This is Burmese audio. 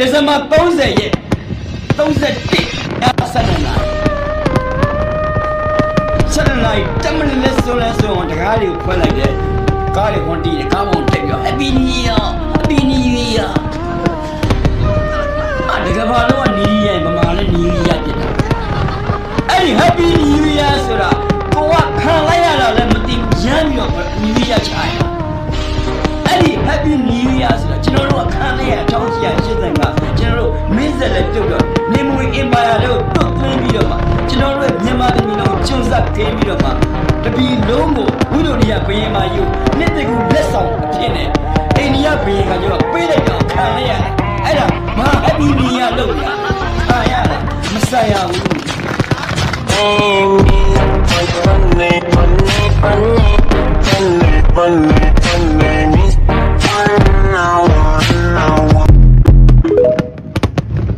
ဒီဇင်ဘာ30ရက်317 night 10 minutes ဆိုတကားတွေကိုဖွင့်လိုက်တယ်ကားတွေဝန်တီးတယ်ကားဝန်တက်ပြီး Happy New Year Happy New Year ဒီကဘာလို့New Year ဗမာလည်း New Year ဖြစ်တာအဲ့ဒီ Happy New Year ဆိုတာကိုကခံလိုက်ရတာလည်းမသိရမ်းပြီးတော့ New Year ချာရအဲ့ဒီ Happy New Year ဆိုတာကျွန်တော်တို့ခံလိုက်ရ1980ကကျွန်တော်တို့မင်းဆက်လက်ပြုတ်တော့နေမွေ Empire လို့တွတ်သွင်းပြီးတော့မှကျွန်တော်တို့မြန်မာပြည်လုံးကျွန်းဆက်ခင်းပြီးတော့မှတပီလုံးကိုဝိဒုရိယဘယင်မာယူနှစ်တကူလက်ဆောင်အဖြစ်နဲ့အိန္ဒိယဘယင်ကကျွန်တော်ပေးလိုက်တော့ခံလိုက်ရတယ်အဲ့ဒါမဟာ Happy New Year လို့ရခံရတာမဆိုင်ရဘူး